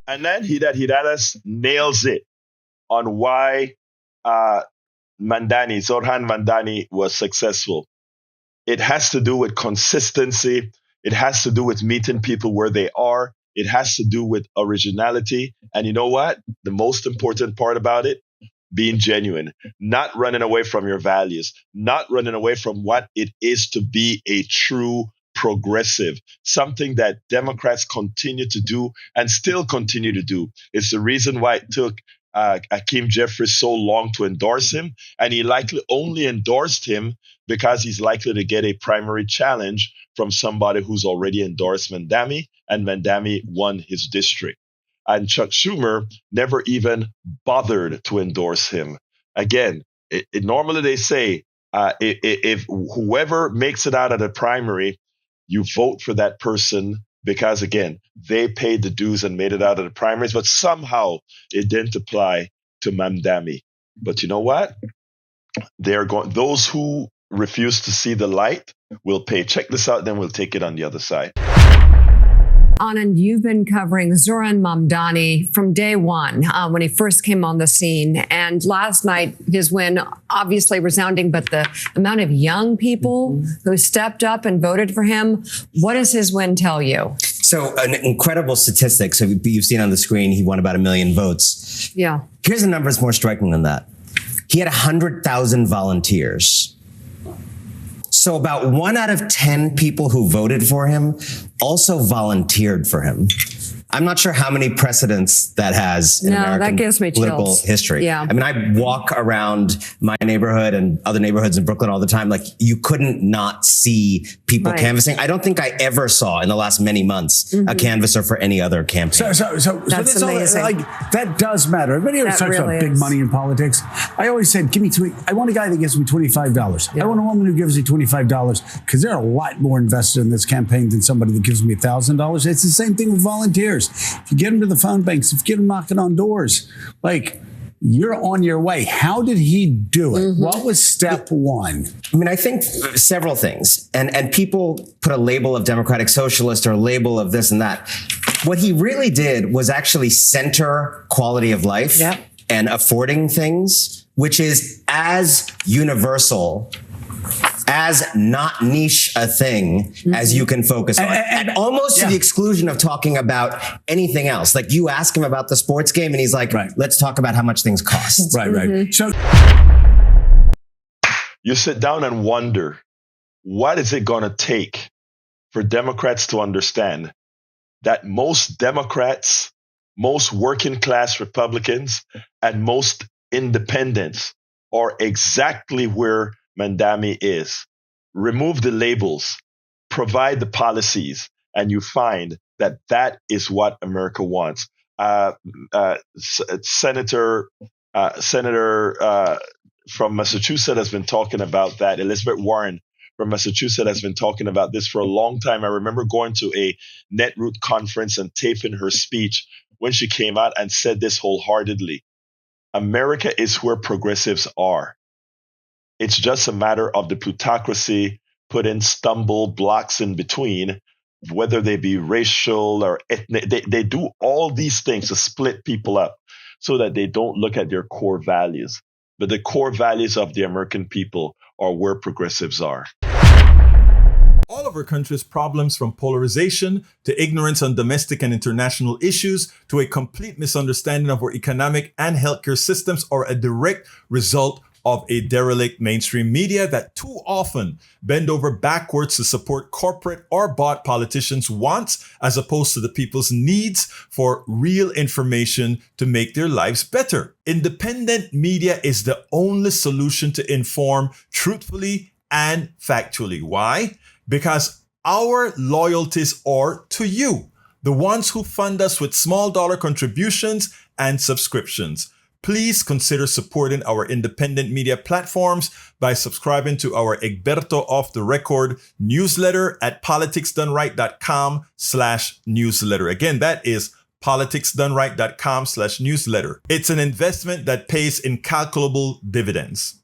Anand Giridharadas nails it on why Zohran Mamdani was successful. It has to do with consistency. It has to do with meeting people where they are. It has to do with originality. And you know what? The most important part about it, being genuine, not running away from your values, not running away from what it is to be a true progressive, something that Democrats continue to do and still continue to do. It's the reason why it took Hakeem Jeffries so long to endorse him, and he likely only endorsed him because he's likely to get a primary challenge from somebody who's already endorsed Mamdani, and Mamdani won his district. And Chuck Schumer never even bothered to endorse him. Again, normally they say if whoever makes it out of the primary, you vote for that person because, again, they paid the dues and made it out of the primaries, but somehow it didn't apply to Mamdani. But you know what? Those who refuse to see the light will pay. Check this out, then we'll take it on the other side. Anand, you've been covering Zohran Mamdani from day one when he first came on the scene. And last night, his win, obviously resounding, but the amount of young people who stepped up and voted for him, what does his win tell you? So an incredible statistic. So you've seen on the screen, he won about 1 million votes. Yeah. Here's a number that's more striking than that. He had 100,000 volunteers. So about 1 out of 10 people who voted for him also volunteered for him. I'm not sure how many precedents that has in American that gives me political chills. history. Yeah. I mean, I walk around my neighborhood and other neighborhoods in Brooklyn all the time. Like, you couldn't not see people canvassing. I don't think I ever saw in the last many months a canvasser for any other campaign. So That's amazing. That does matter. Everybody always talks about big money in politics. I always said, I want a guy that gives me $25. Yeah. I want a woman who gives me $25 because they're a lot more invested in this campaign than somebody that gives me $1,000. It's the same thing with volunteers. If you get them to the phone banks, if you get them knocking on doors, you're on your way. How did he do it? What was step one? I mean, I think several things. And people put a label of democratic socialist or a label of this and that. What he really did was actually center quality of life and affording things, which is as universal, as not niche a thing as you can focus on. And almost to the exclusion of talking about anything else. Like, you ask him about the sports game and he's like, let's talk about how much things cost. Right. So you sit down and wonder, what is it going to take for Democrats to understand that most Democrats, most working class Republicans, and most independents are exactly where Mamdani is. Remove the labels, provide the policies, and you find that that is what America wants. Senator from Massachusetts has been talking about that. Elizabeth Warren from Massachusetts has been talking about this for a long time. I remember going to a Netroot conference and taping her speech when she came out and said this wholeheartedly. America is where progressives are. It's just a matter of the plutocracy putting stumble blocks in between, whether they be racial or ethnic. They do all these things to split people up so that they don't look at their core values. But the core values of the American people are where progressives are. All of our country's problems, from polarization to ignorance on domestic and international issues to a complete misunderstanding of our economic and healthcare systems, are a direct result of a derelict mainstream media that too often bend over backwards to support corporate or bought politicians' wants as opposed to the people's needs for real information to make their lives better. Independent media is the only solution to inform truthfully and factually. Why? Because our loyalties are to you, the ones who fund us with small dollar contributions and subscriptions. Please consider supporting our independent media platforms by subscribing to our Egberto Off the Record newsletter at politicsdoneright.com/newsletter. Again, that is politicsdoneright.com/newsletter. It's an investment that pays incalculable dividends.